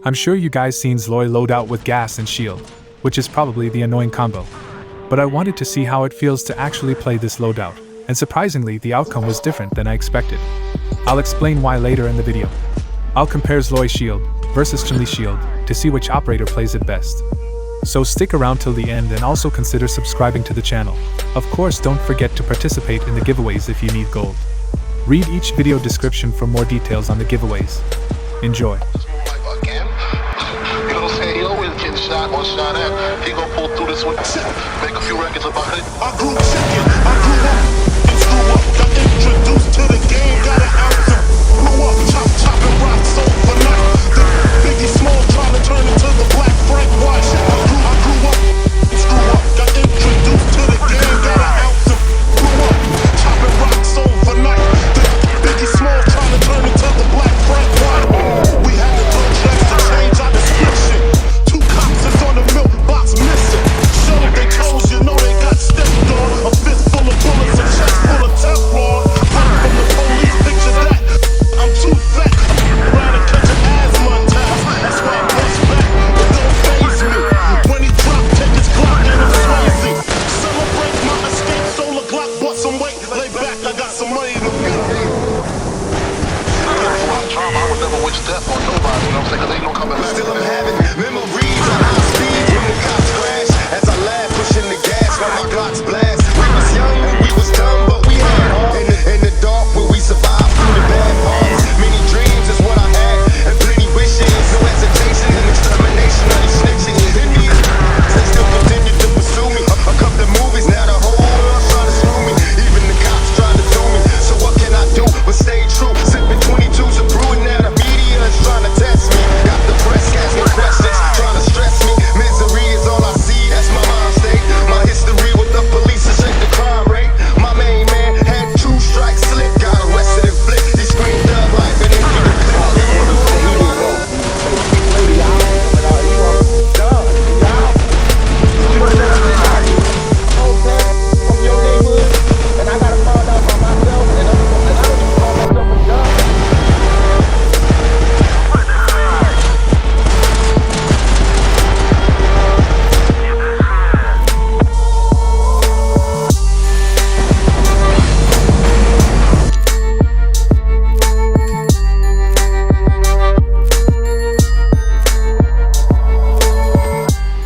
I'm sure you guys seen Zloy Loadout with gas and shield, which is probably the annoying combo. But I wanted to see how it feels to actually play this loadout, and surprisingly the outcome was different than I expected. I'll explain why later in the video. I'll compare Zloy Shield versus Chen Li Shield to see which operator plays it best. So stick around till the end and also consider subscribing to the channel. Of course, don't forget to participate in the giveaways if you need gold. Read each video description for more details on the giveaways. Enjoy. Shot on shot at, he gon' pull through this one. Make a few records about it. I grew chicken, I grew up, and screw up. Got introduced to the game, got an answer. Grew up, chopping rocks overnight. The Biggie Small trying to turn into the Black Frank White. I grew up, and screw up. Got introduced to the game, got an answer. Grew up, chopping rocks overnight. The Biggie Small trying to turn into the Black Frank White. We had to go dress to change our description. On the milk box missing. Show they toes, you know they got stepped on. A fist full of bullets, a chest full of Teflon. Run from the police, picture that. I'm too fat. Around to catch an asthma attack. That's why I bust back, but don't faze me. When he drop, take his Glock and I'm crazy. Celebrate my escape, solar Glock, bought some weight. Lay back, I got some money to make. I would never wish death on nobody, you know what I'm saying? Cause ain't no coming back. Still I'm having memories of high speed when the cops crash. As I laugh, pushing the gas while my Glocks blast. We was young and we was dumb, but we had heart. In the dark where we survived through the bad parts. Many dreams is what I had, and plenty wishes. No hesitation and extermination of these snitches. In these they still continue to pursue me. A couple of movies, now the whole world's trying to screw me. Even the cops trying to do me. So what can I do but stay true? Sipping 22s and brewing, now the media is trying to test me. Got the press asking questions, trying to stress me. Misery is all I see, that's my mind state. My history with the police is check the crime rate. My main man had 2 strikes slip, got arrested and flipped. He screamed thug life and then he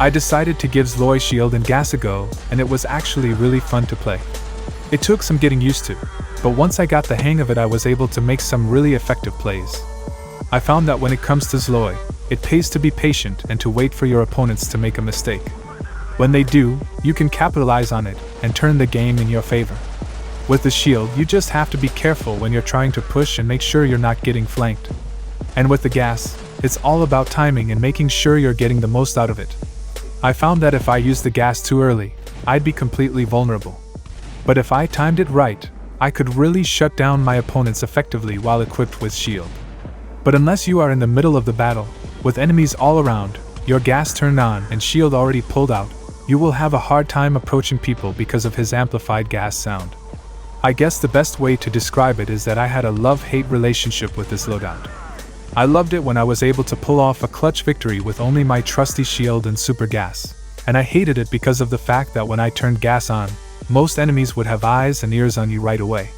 I decided to give Zloy Shield and Gas a go, and it was actually really fun to play. It took some getting used to, but once I got the hang of it I was able to make some really effective plays. I found that when it comes to Zloy, it pays to be patient and to wait for your opponents to make a mistake. When they do, you can capitalize on it and turn the game in your favor. With the shield, you just have to be careful when you're trying to push and make sure you're not getting flanked. And with the gas, it's all about timing and making sure you're getting the most out of it. I found that if I used the gas too early, I'd be completely vulnerable. But if I timed it right, I could really shut down my opponents effectively while equipped with shield. But unless you are in the middle of the battle, with enemies all around, your gas turned on and shield already pulled out, you will have a hard time approaching people because of his amplified gas sound. I guess the best way to describe it is that I had a love-hate relationship with this loadout. I loved it when I was able to pull off a clutch victory with only my trusty shield and super gas, and I hated it because of the fact that when I turned gas on, most enemies would have eyes and ears on you right away.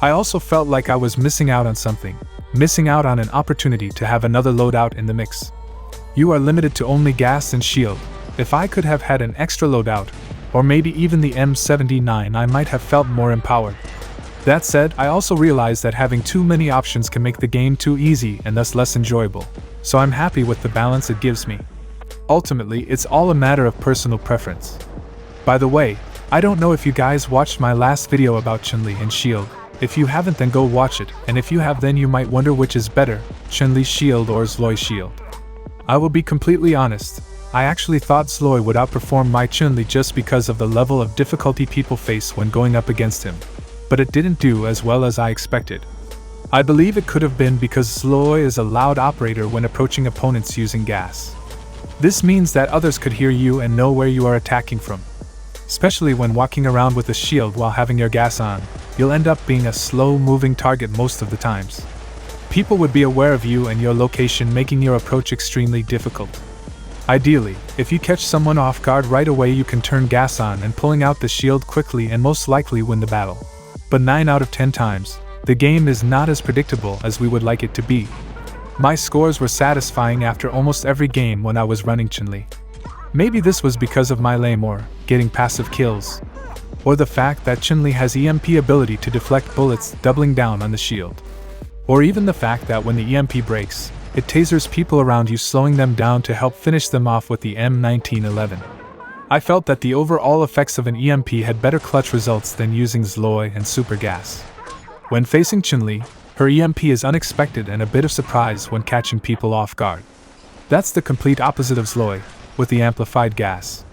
I also felt like I was missing out on something, missing out on an opportunity to have another loadout in the mix. You are limited to only gas and shield. If I could have had an extra loadout, or maybe even the M79, I might have felt more empowered. That said, I also realized that having too many options can make the game too easy and thus less enjoyable, so I'm happy with the balance it gives me. Ultimately, it's all a matter of personal preference. By the way, I don't know if you guys watched my last video about Chen Li and Shield. If you haven't, then go watch it, and if you have, then you might wonder which is better, Chen Li Shield or Zloy Shield. I will be completely honest, I actually thought Zloy would outperform my Chen Li just because of the level of difficulty people face when going up against him. But it didn't do as well as I expected. I believe it could have been because Zloy is a loud operator when approaching opponents using gas. This means that others could hear you and know where you are attacking from. Especially when walking around with a shield while having your gas on, you'll end up being a slow-moving target most of the times. People would be aware of you and your location, making your approach extremely difficult. Ideally, if you catch someone off guard right away, you can turn gas on and pulling out the shield quickly and most likely win the battle. But 9 out of 10 times, the game is not as predictable as we would like it to be. My scores were satisfying after almost every game when I was running Chen Li. Maybe this was because of my Laymore, getting passive kills, or the fact that Chen Li has EMP ability to deflect bullets, doubling down on the shield. Or even the fact that when the EMP breaks, it tasers people around you, slowing them down to help finish them off with the M1911. I felt that the overall effects of an EMP had better clutch results than using Zloy and Super Gas. When facing Chen Li, her EMP is unexpected and a bit of surprise when catching people off guard. That's the complete opposite of Zloy, with the amplified gas.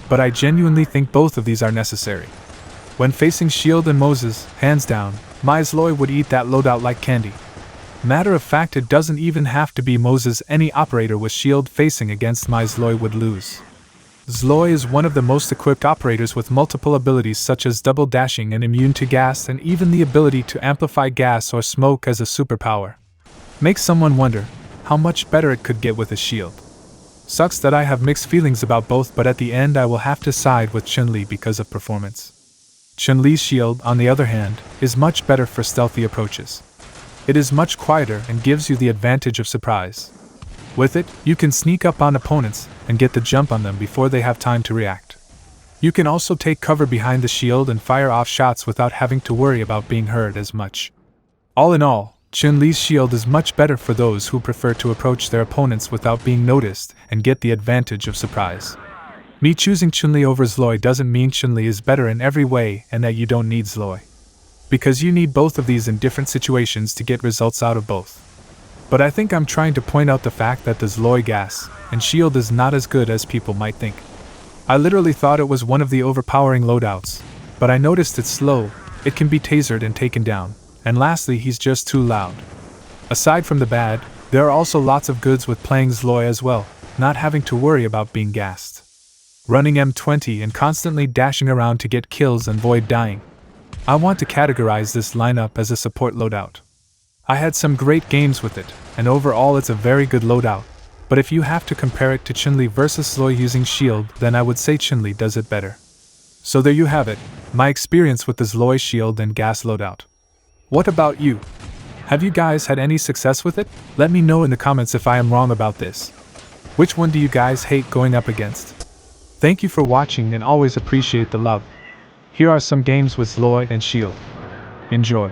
But I genuinely think both of these are necessary. When facing Shield and Moses, hands down, my Zloy would eat that loadout like candy. Matter of fact, it doesn't even have to be Moses, any operator with Shield facing against my Zloy would lose. Zloy is one of the most equipped operators with multiple abilities such as double dashing and immune to gas, and even the ability to amplify gas or smoke as a superpower. Makes someone wonder how much better it could get with a shield. Sucks that I have mixed feelings about both, but at the end I will have to side with Chen Li because of performance. Chen Li's shield, on the other hand, is much better for stealthy approaches. It is much quieter and gives you the advantage of surprise. With it, you can sneak up on opponents and get the jump on them before they have time to react. You can also take cover behind the shield and fire off shots without having to worry about being heard as much. All in all, Chen Li's shield is much better for those who prefer to approach their opponents without being noticed and get the advantage of surprise. Me choosing Chen Li over Zloy doesn't mean Chen Li is better in every way and that you don't need Zloy. Because you need both of these in different situations to get results out of both. But I think I'm trying to point out the fact that the Zloy gas and shield is not as good as people might think. I literally thought it was one of the overpowering loadouts, but I noticed it's slow, it can be tasered and taken down, and lastly he's just too loud. Aside from the bad, there are also lots of goods with playing Zloy as well, not having to worry about being gassed. Running M20 and constantly dashing around to get kills and avoid dying. I want to categorize this lineup as a support loadout. I had some great games with it, and overall it's a very good loadout, but if you have to compare it to Chen Li versus Zloy using shield, then I would say Chen Li does it better. So there you have it, my experience with the Zloy shield and gas loadout. What about you? Have you guys had any success with it? Let me know in the comments if I am wrong about this. Which one do you guys hate going up against? Thank you for watching and always appreciate the love. Here are some games with Zloy and shield. Enjoy.